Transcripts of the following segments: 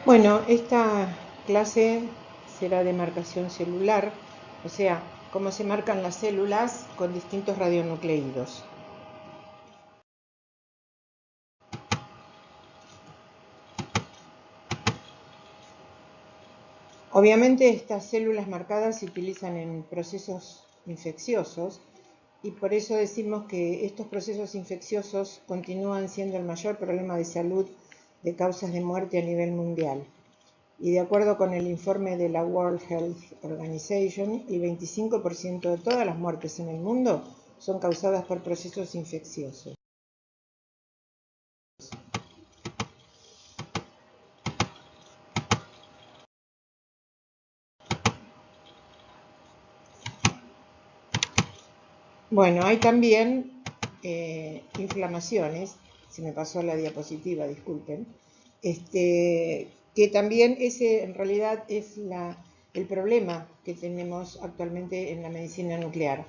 Bueno, esta clase será de marcación celular, o sea, cómo se marcan las células con distintos radionucleídos. Obviamente estas células marcadas se utilizan en procesos infecciosos y por eso decimos que estos procesos infecciosos continúan siendo el mayor problema de salud de causas de muerte a nivel mundial. Y de acuerdo con el informe de la World Health Organization, el 25% de todas las muertes en el mundo son causadas por procesos infecciosos. Bueno, hay también inflamaciones, se me pasó la diapositiva, disculpen, que también ese en realidad es el problema que tenemos actualmente en la medicina nuclear.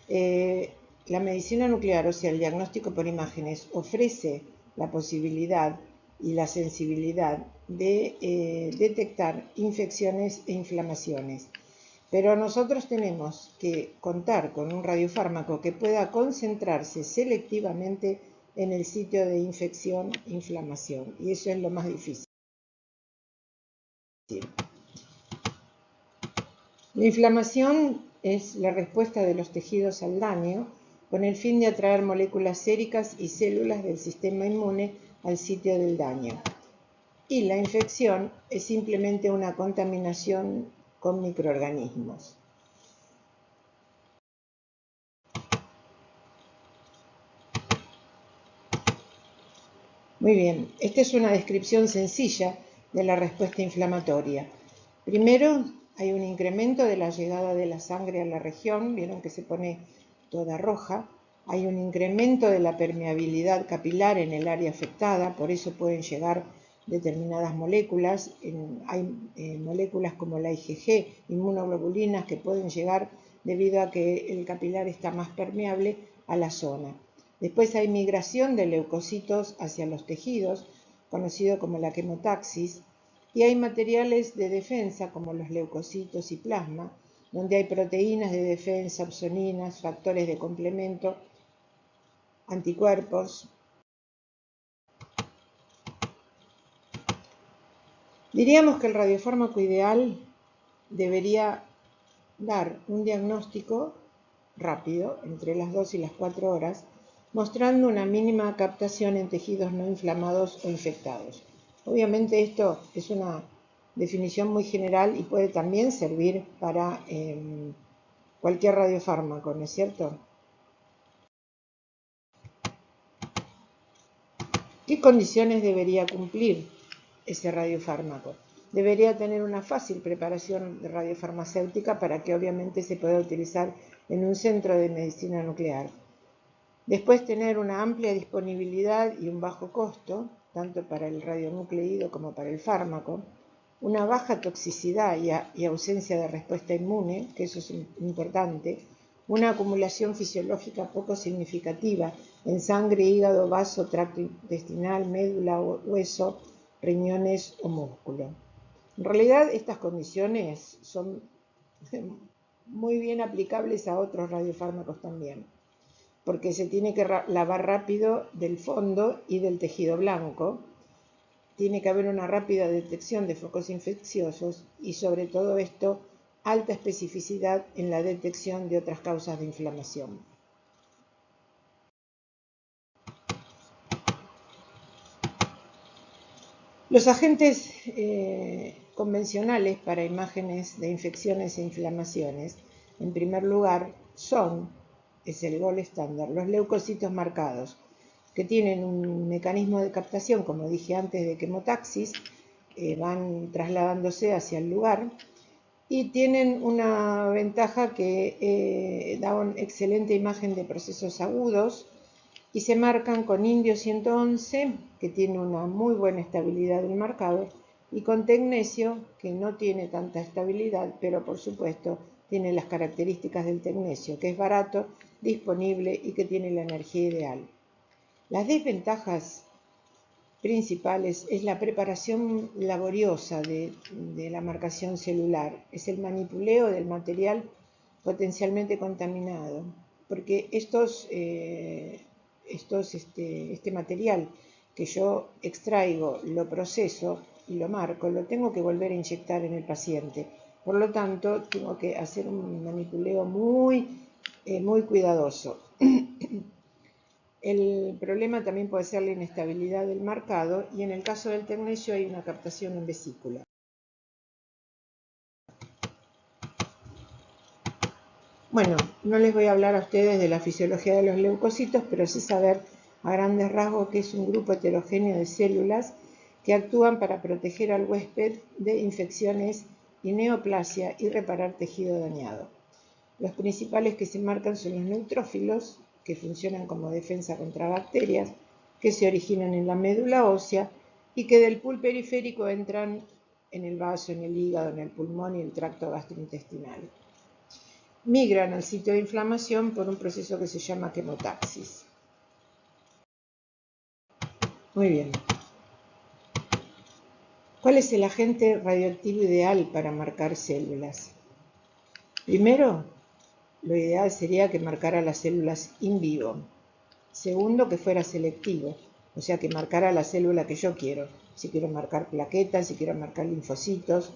La medicina nuclear, o sea, el diagnóstico por imágenes, ofrece la posibilidad y la sensibilidad de detectar infecciones e inflamaciones. Pero nosotros tenemos que contar con un radiofármaco que pueda concentrarse selectivamente en el sitio de infección e inflamación, y eso es lo más difícil. La inflamación es la respuesta de los tejidos al daño con el fin de atraer moléculas séricas y células del sistema inmune al sitio del daño. Y la infección es simplemente una contaminación con microorganismos. Muy bien, esta es una descripción sencilla de la respuesta inflamatoria. Primero, hay un incremento de la llegada de la sangre a la región, vieron que se pone toda roja. Hay un incremento de la permeabilidad capilar en el área afectada, por eso pueden llegar determinadas moléculas. Hay moléculas como la IgG, inmunoglobulinas, que pueden llegar debido a que el capilar está más permeable a la zona. Después hay migración de leucocitos hacia los tejidos, conocido como la quemotaxis, y hay materiales de defensa como los leucocitos y plasma, donde hay proteínas de defensa, opsoninas, factores de complemento, anticuerpos. Diríamos que el radiofármaco ideal debería dar un diagnóstico rápido, entre las 2 y las 4 horas, mostrando una mínima captación en tejidos no inflamados o infectados. Obviamente esto es una definición muy general y puede también servir para cualquier radiofármaco, ¿no es cierto? ¿Qué condiciones debería cumplir ese radiofármaco? Debería tener una fácil preparación de radiofarmacéutica para que obviamente se pueda utilizar en un centro de medicina nuclear. Después tener una amplia disponibilidad y un bajo costo, tanto para el radionucleído como para el fármaco. Una baja toxicidad y ausencia de respuesta inmune, que eso es importante. Una acumulación fisiológica poco significativa en sangre, hígado, vaso, tracto intestinal, médula, hueso, riñones o músculo. En realidad estas condiciones son muy bien aplicables a otros radiofármacos también, porque se tiene que lavar rápido del fondo y del tejido blanco. Tiene que haber una rápida detección de focos infecciosos y sobre todo esto, alta especificidad en la detección de otras causas de inflamación. Los agentes convencionales para imágenes de infecciones e inflamaciones, en primer lugar, es el gold estándar, los leucocitos marcados, que tienen un mecanismo de captación, como dije antes, de quemotaxis, van trasladándose hacia el lugar y tienen una ventaja que da una excelente imagen de procesos agudos y se marcan con indio 111, que tiene una muy buena estabilidad del marcador, y con tecnesio, que no tiene tanta estabilidad, pero por supuesto tiene las características del tecnesio, que es barato, disponible y que tiene la energía ideal. Las desventajas principales es la preparación laboriosa de la marcación celular, es el manipuleo del material potencialmente contaminado, porque este material que yo extraigo, lo proceso y lo marco, lo tengo que volver a inyectar en el paciente. Por lo tanto, tengo que hacer un manipuleo muy cuidadoso. El problema también puede ser la inestabilidad del marcado y en el caso del tecnesio hay una captación en vesícula. Bueno, no les voy a hablar a ustedes de la fisiología de los leucocitos, pero sí saber a grandes rasgos que es un grupo heterogéneo de células que actúan para proteger al huésped de infecciones y neoplasia y reparar tejido dañado. Los principales que se marcan son los neutrófilos, que funcionan como defensa contra bacterias, que se originan en la médula ósea y que del pool periférico entran en el vaso, en el hígado, en el pulmón y el tracto gastrointestinal. Migran al sitio de inflamación por un proceso que se llama quemotaxis. Muy bien. ¿Cuál es el agente radioactivo ideal para marcar células? Primero, lo ideal sería que marcara las células in vivo. Segundo, que fuera selectivo, o sea, que marcara la célula que yo quiero. Si quiero marcar plaquetas, si quiero marcar linfocitos.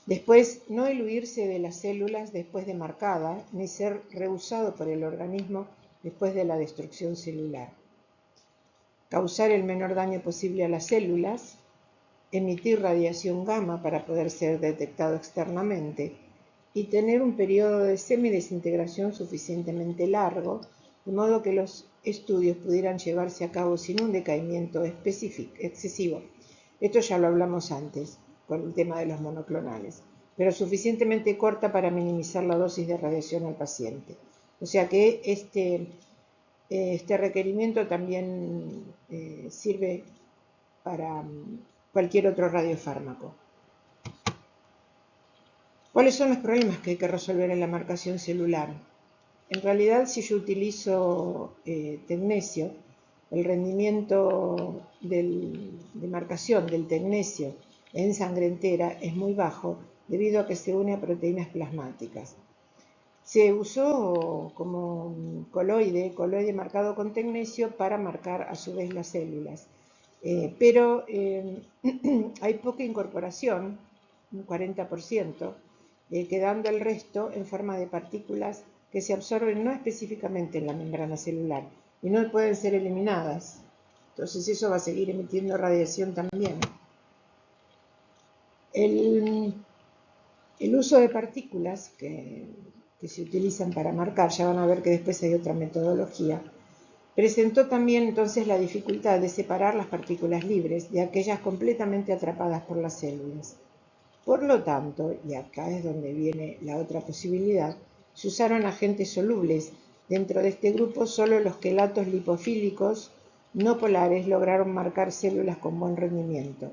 Después, no eludirse de las células después de marcada, ni ser rehusado por el organismo después de la destrucción celular. Causar el menor daño posible a las células, emitir radiación gamma para poder ser detectado externamente y tener un periodo de semidesintegración suficientemente largo, de modo que los estudios pudieran llevarse a cabo sin un decaimiento excesivo. Esto ya lo hablamos antes, con el tema de los monoclonales, pero suficientemente corta para minimizar la dosis de radiación al paciente. O sea que este requerimiento también sirve para cualquier otro radiofármaco. ¿Cuáles son los problemas que hay que resolver en la marcación celular? En realidad, si yo utilizo tecnesio, el rendimiento de marcación del tecnesio en sangre entera es muy bajo debido a que se une a proteínas plasmáticas. Se usó como coloide marcado con tecnesio para marcar a su vez las células. Pero hay poca incorporación, un 40%, quedando el resto en forma de partículas que se absorben no específicamente en la membrana celular y no pueden ser eliminadas. Entonces eso va a seguir emitiendo radiación también. El uso de partículas que se utilizan para marcar, ya van a ver que después hay otra metodología, presentó también entonces la dificultad de separar las partículas libres de aquellas completamente atrapadas por las células. Por lo tanto, y acá es donde viene la otra posibilidad, se usaron agentes solubles. Dentro de este grupo, solo los quelatos lipofílicos no polares lograron marcar células con buen rendimiento.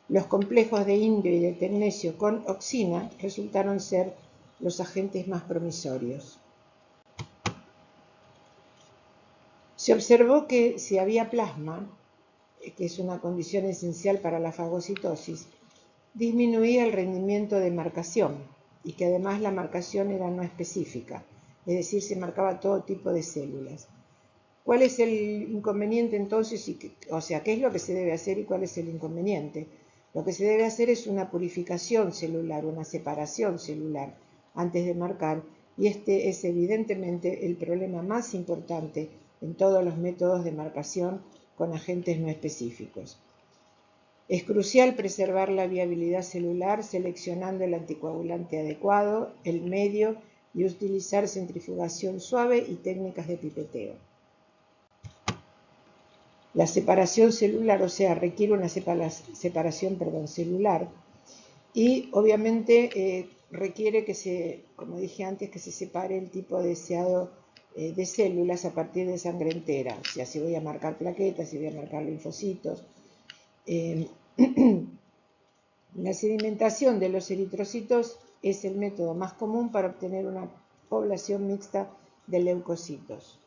Los complejos de indio y de tecnesio con oxina resultaron ser los agentes más promisorios. Se observó que si había plasma, que es una condición esencial para la fagocitosis, disminuía el rendimiento de marcación y que además la marcación era no específica, es decir, se marcaba todo tipo de células. ¿Cuál es el inconveniente entonces? O sea, ¿qué es lo que se debe hacer y cuál es el inconveniente? Lo que se debe hacer es una purificación celular, una separación celular antes de marcar, y este es evidentemente el problema más importante en todos los métodos de marcación con agentes no específicos. Es crucial preservar la viabilidad celular seleccionando el anticoagulante adecuado, el medio y utilizar centrifugación suave y técnicas de pipeteo. La separación celular, o sea, requiere una separación celular y obviamente requiere que como dije antes, que se separe el tipo deseado de células a partir de sangre entera. O sea, si voy a marcar plaquetas, si voy a marcar linfocitos. La sedimentación de los eritrocitos es el método más común para obtener una población mixta de leucocitos.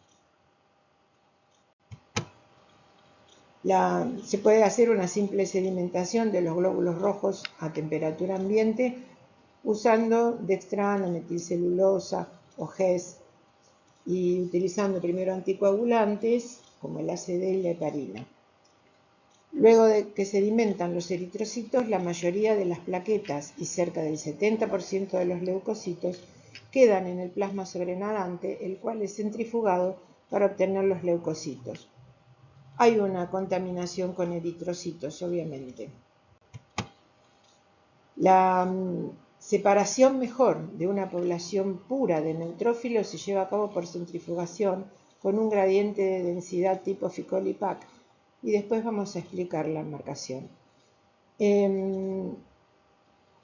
Se puede hacer una simple sedimentación de los glóbulos rojos a temperatura ambiente usando dextrano, metilcelulosa o GES y utilizando primero anticoagulantes como el ACD y la heparina. Luego de que sedimentan los eritrocitos, la mayoría de las plaquetas y cerca del 70% de los leucocitos quedan en el plasma sobrenadante, el cual es centrifugado para obtener los leucocitos. Hay una contaminación con eritrocitos, obviamente. La separación mejor de una población pura de neutrófilos se lleva a cabo por centrifugación con un gradiente de densidad tipo Ficoli-Pac, y después vamos a explicar la marcación. En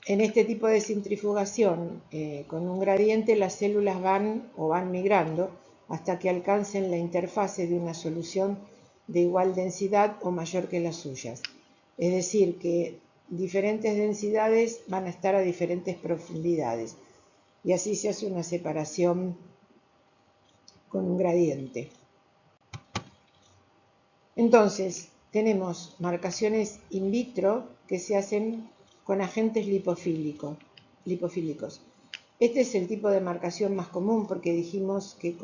este tipo de centrifugación, con un gradiente, las células van migrando hasta que alcancen la interfase de una solución de igual densidad o mayor que las suyas. Es decir, que diferentes densidades van a estar a diferentes profundidades. Y así se hace una separación con un gradiente. Entonces, tenemos marcaciones in vitro que se hacen con agentes lipofílicos. Este es el tipo de marcación más común porque dijimos que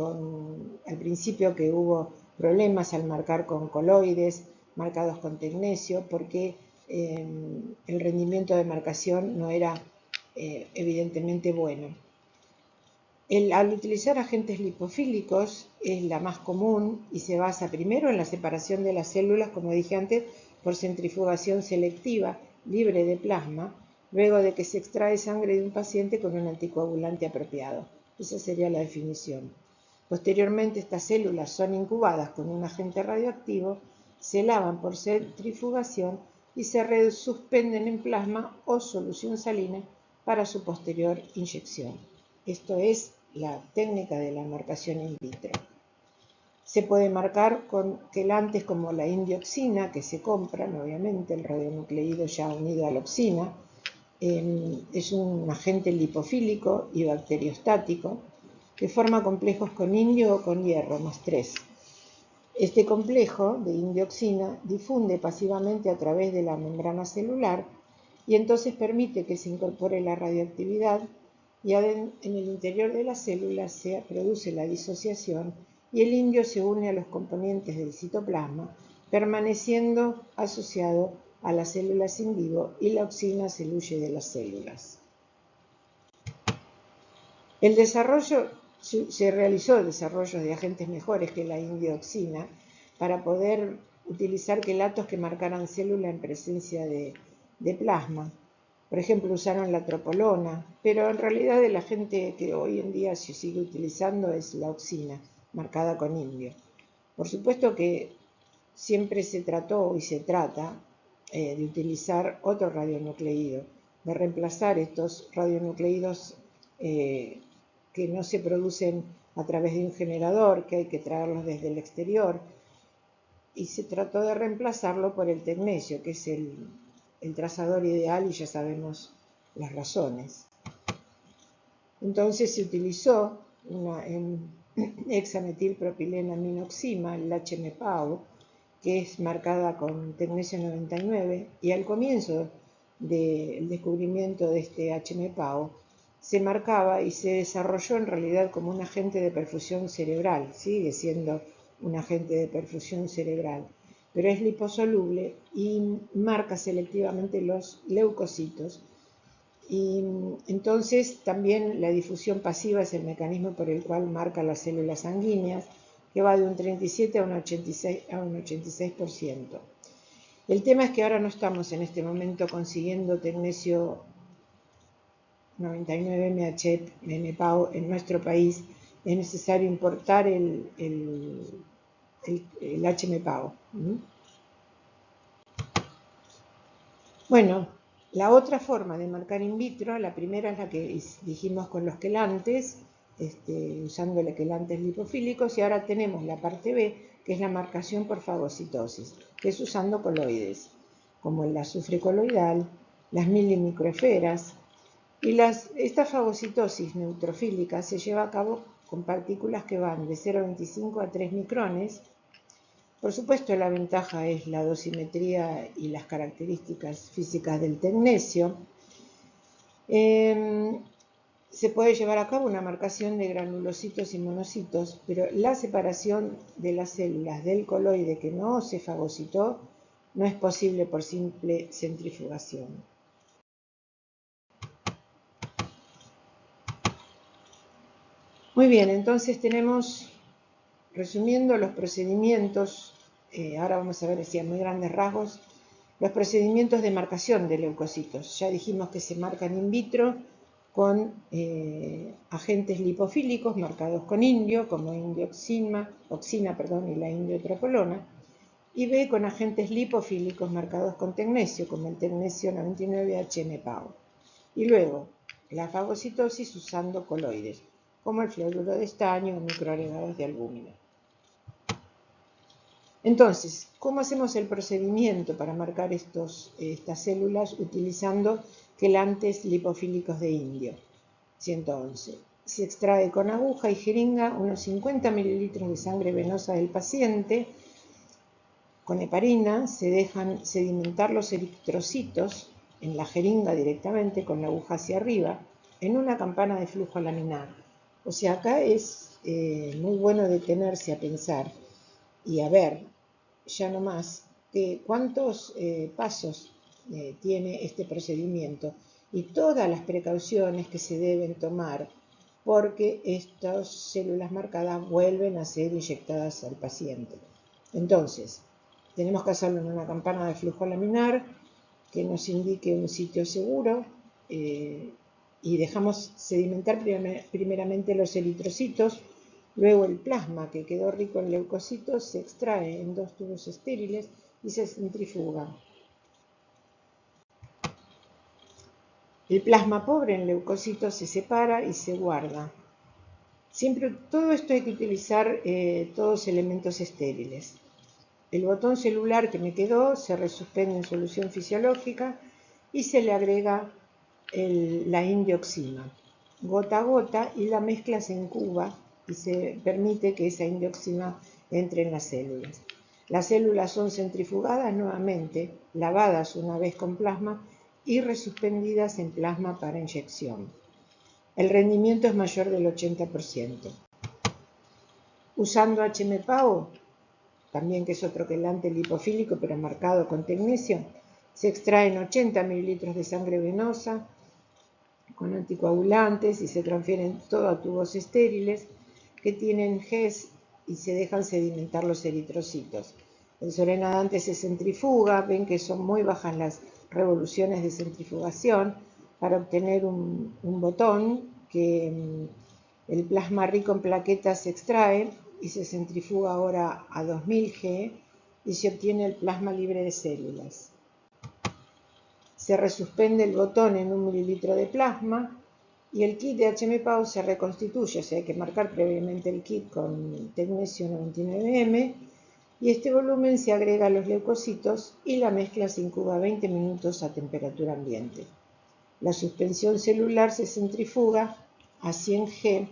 al principio que hubo problemas al marcar con coloides marcados con tecnesio porque el rendimiento de marcación no era evidentemente bueno. Al utilizar agentes lipofílicos es la más común y se basa primero en la separación de las células, como dije antes, por centrifugación selectiva, libre de plasma, luego de que se extrae sangre de un paciente con un anticoagulante apropiado. Esa sería la definición. Posteriormente, estas células son incubadas con un agente radioactivo, se lavan por centrifugación y se resuspenden en plasma o solución salina para su posterior inyección. Esto es la técnica de la marcación in vitro. Se puede marcar con quelantes como la indioxina, que se compran, obviamente, el radionucleido ya unido a la oxina. Es un agente lipofílico y bacteriostático que forma complejos con indio o con hierro, más 3. Este complejo de indioxina difunde pasivamente a través de la membrana celular y entonces permite que se incorpore la radioactividad y en el interior de las células se produce la disociación y el indio se une a los componentes del citoplasma, permaneciendo asociado a las células in vivo y la oxina se huye de las células. Se realizó desarrollo de agentes mejores que la indioxina para poder utilizar quelatos que marcaran célula en presencia de plasma. Por ejemplo, usaron la tropolona, pero en realidad el agente que hoy en día se sigue utilizando es la oxina, marcada con indio. Por supuesto que siempre se trató y se trata de utilizar otro radionucleido, de reemplazar estos radionucleidos que no se producen a través de un generador, que hay que traerlos desde el exterior, y se trató de reemplazarlo por el tecnesio, que es el trazador ideal y ya sabemos las razones. Entonces se utilizó en hexametilpropilenaminoxima, el HMPAO, que es marcada con tecnesio 99, y al comienzo del descubrimiento de este HMPAO se marcaba y se desarrolló en realidad como un agente de perfusión cerebral, sigue siendo un agente de perfusión cerebral, pero es liposoluble y marca selectivamente los leucocitos. Y entonces también la difusión pasiva es el mecanismo por el cual marca las células sanguíneas, que va de un 37 a un 86%. El tema es que ahora no estamos en este momento consiguiendo tecnesio 99 MHP-MPAO en nuestro país. Es necesario importar el HMPAO. Bueno, la otra forma de marcar in vitro, la primera es la que dijimos con los quelantes, usando los quelantes lipofílicos, y ahora tenemos la parte B, que es la marcación por fagocitosis, que es usando coloides, como el azufre coloidal, las milimicroesferas, y esta fagocitosis neutrofílica se lleva a cabo con partículas que van de 0,25 a 3 micrones, Por supuesto, la ventaja es la dosimetría y las características físicas del tecnecio. Se puede llevar a cabo una marcación de granulocitos y monocitos, pero la separación de las células del coloide que no se fagocitó no es posible por simple centrifugación. Muy bien, entonces tenemos, resumiendo los procedimientos, ahora vamos a ver así a muy grandes rasgos, los procedimientos de marcación de leucocitos. Ya dijimos que se marcan in vitro con agentes lipofílicos marcados con indio, como indioxina y la indiotropolona, y B con agentes lipofílicos marcados con tecnecio, como el tecnecio 99-HMPAO. Y luego, la fagocitosis usando coloides, como el fluoruro de estaño o microagregados de albúmina. Entonces, ¿cómo hacemos el procedimiento para marcar estas células utilizando quelantes lipofílicos de indio? 111. Se extrae con aguja y jeringa unos 50 mililitros de sangre venosa del paciente. Con heparina se dejan sedimentar los eritrocitos en la jeringa directamente con la aguja hacia arriba en una campana de flujo laminar. O sea, acá es muy bueno detenerse a pensar y a ver ya no más cuántos pasos tiene este procedimiento y todas las precauciones que se deben tomar porque estas células marcadas vuelven a ser inyectadas al paciente. Entonces, tenemos que hacerlo en una campana de flujo laminar que nos indique un sitio seguro y dejamos sedimentar primeramente los eritrocitos. Luego el plasma que quedó rico en leucocitos se extrae en 2 tubos estériles y se centrifuga. El plasma pobre en leucocitos se separa y se guarda. Siempre todo esto hay que utilizar todos elementos estériles. El botón celular que me quedó se resuspende en solución fisiológica y se le agrega la indioxina, gota a gota, y la mezcla se incuba y se permite que esa indioxina entre en las células. Las células son centrifugadas nuevamente, lavadas una vez con plasma y resuspendidas en plasma para inyección. El rendimiento es mayor del 80%. Usando HMPAO, también que es otro quelante lipofílico pero marcado con tecnecio, se extraen 80 mililitros de sangre venosa con anticoagulantes y se transfieren todo a tubos estériles que tienen GES y se dejan sedimentar los eritrocitos. El solenadante se centrifuga, ven que son muy bajas las revoluciones de centrifugación para obtener un botón que el plasma rico en plaquetas se extrae y se centrifuga ahora a 2000 G y se obtiene el plasma libre de células. Se resuspende el botón en 1 mililitro de plasma y el kit de HMPAO se reconstituye, o sea, hay que marcar previamente el kit con tecnecio 99M y este volumen se agrega a los leucocitos y la mezcla se incuba 20 minutos a temperatura ambiente. La suspensión celular se centrifuga a 100 G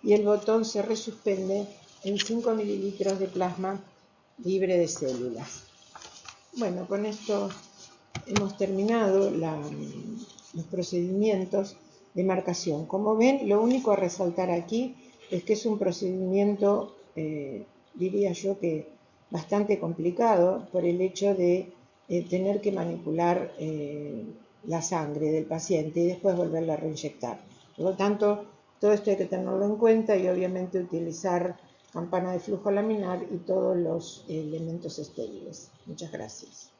y el botón se resuspende en 5 mililitros de plasma libre de células. Bueno, con esto hemos terminado los procedimientos de marcación. Como ven, lo único a resaltar aquí es que es un procedimiento, diría yo que bastante complicado por el hecho de tener que manipular la sangre del paciente y después volverla a reinyectar. Por lo tanto, todo esto hay que tenerlo en cuenta y obviamente utilizar campana de flujo laminar y todos los elementos estériles. Muchas gracias.